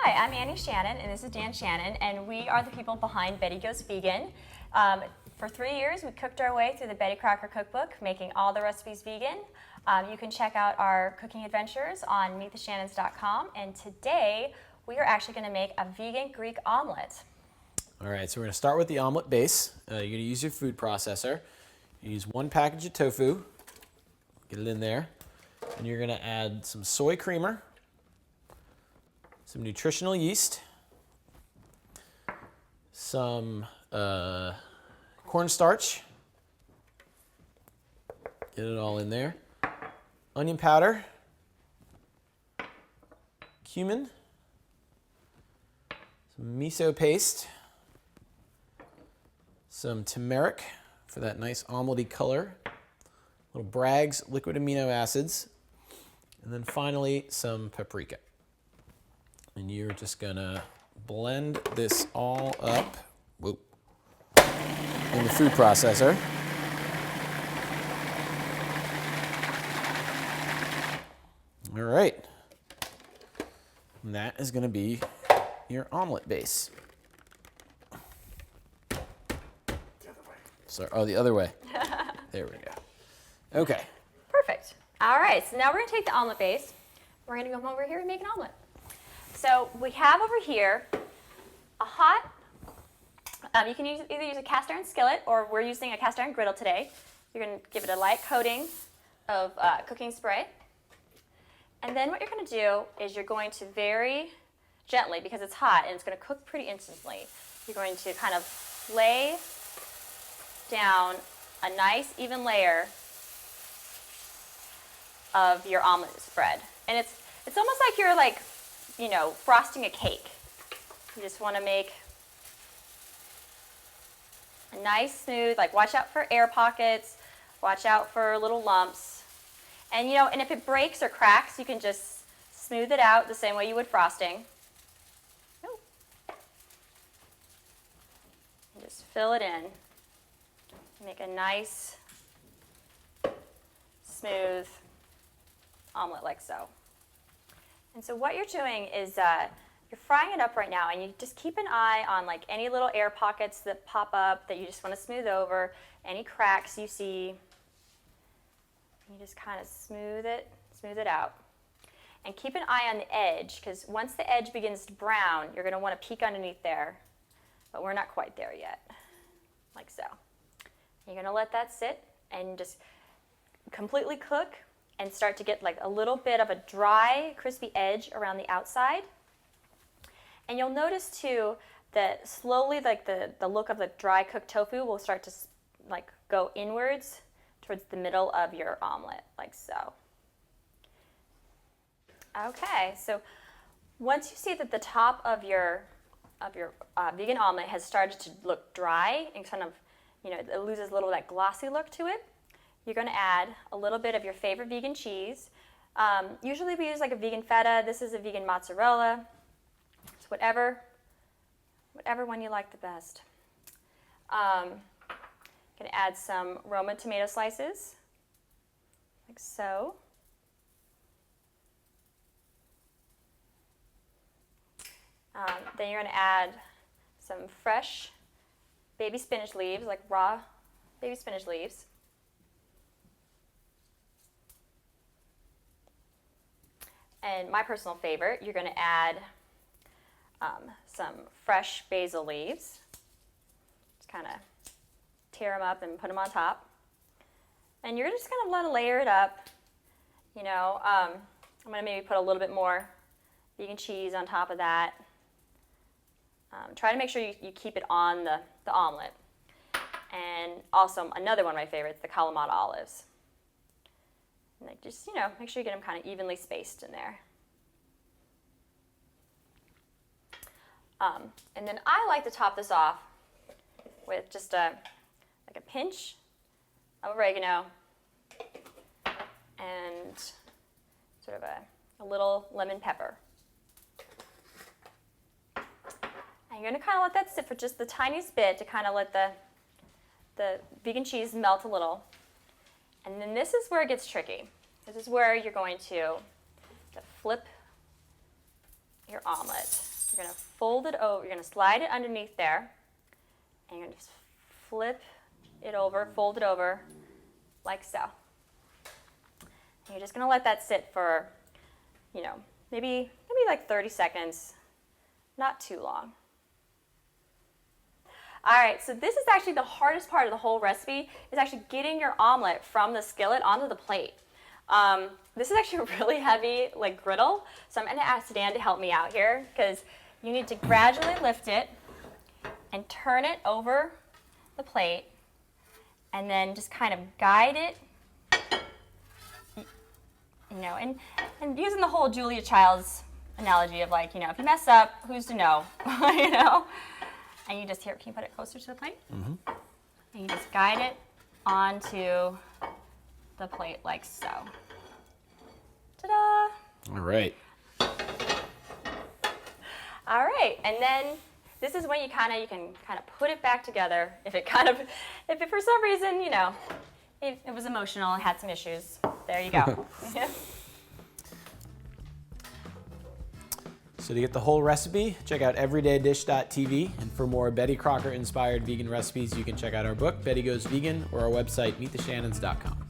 Hi, I'm Annie Shannon, and this is Dan Shannon, and we are the people behind Betty Goes Vegan. For 3 years, we cooked our way through the Betty Crocker cookbook, making all the recipes vegan. You can check out our cooking adventures on meettheshannons.com, and today we are actually going to make a vegan Greek omelet. All right, so we're going to start with the omelet base. You're going to use your food processor. You use 1 package of tofu, get it in there, and you're going to add some soy creamer, some nutritional yeast, some cornstarch, get it all in there, onion powder, cumin, some miso paste, some turmeric for that nice omelette-y color, little Bragg's liquid amino acids, and then finally some paprika. And you're just gonna blend this all up in the food processor. All right. And that is gonna be your omelet base. Sorry, oh, the other way. There we go. Okay. Perfect. All right, so now we're going to take the omelet base. We're going to go over here and make an omelet. So we have over here a hot, you can either use a cast iron skillet, or we're using a cast iron griddle today. You're going to give it a light coating of cooking spray. And then what you're going to do is you're going to very gently, because it's hot and it's going to cook pretty instantly, you're going to kind of lay down a nice even layer of your omelet spread. And it's almost like you're frosting a cake. You just want to make a nice smooth, watch out for air pockets, watch out for little lumps. And and if it breaks or cracks, you can just smooth it out the same way you would frosting. And just fill it in. Make a nice, smooth omelet like so. And so what you're doing is you're frying it up right now, and you just keep an eye on any little air pockets that pop up that you just want to smooth over, any cracks you see. You just kind of smooth it out. And keep an eye on the edge, because once the edge begins to brown, you're going to want to peek underneath there, but we're not quite there yet, like so. You're going to let that sit and just completely cook and start to get a little bit of a dry, crispy edge around the outside. And you'll notice too that slowly the look of the dry cooked tofu will start to go inwards towards the middle of your omelet, like so. Okay, so once you see that the top of your vegan omelet has started to look dry and kind of it loses a little of that glossy look to it, you're going to add a little bit of your favorite vegan cheese. Usually we use a vegan feta. This is a vegan mozzarella. It's whatever one you like the best. Going to add some Roma tomato slices, like so. Then you're going to add some fresh baby spinach leaves, raw baby spinach leaves. And my personal favorite, you're going to add some fresh basil leaves. Just kind of tear them up and put them on top. And you're just going to layer it up. I'm going to maybe put a little bit more vegan cheese on top of that. Try to make sure you keep it on the omelet. And also another one of my favorites, the Kalamata olives. And just, make sure you get them kind of evenly spaced in there. And then I like to top this off with just a pinch of oregano and sort of a little lemon pepper. And you're going to kind of let that sit for just the tiniest bit to kind of let the vegan cheese melt a little. And then this is where it gets tricky. This is where you're going to flip your omelet. You're gonna fold it over, you're gonna slide it underneath there, and you're gonna just flip it over, fold it over, like so. And you're just gonna let that sit for, you know, maybe like 30 seconds, not too long. All right, so this is actually the hardest part of the whole recipe, is actually getting your omelet from the skillet onto the plate. This is actually a really heavy, like, griddle, so I'm gonna ask Dan to help me out here, because you need to gradually lift it and turn it over the plate, and then just kind of guide it, you know, and using the whole Julia Child's analogy of, like, you know, if you mess up, who's to know, you know? And you just, here, can you put it closer to the plate? Mm-hmm. And you just guide it onto the plate like so. Ta-da! All right. All right, and then this is when you can kind of put it back together. If it for some reason, you know, it was emotional, it had some issues. There you go. So to get the whole recipe, check out everydaydish.tv, and for more Betty Crocker inspired vegan recipes, you can check out our book, Betty Goes Vegan, or our website, meettheshannons.com.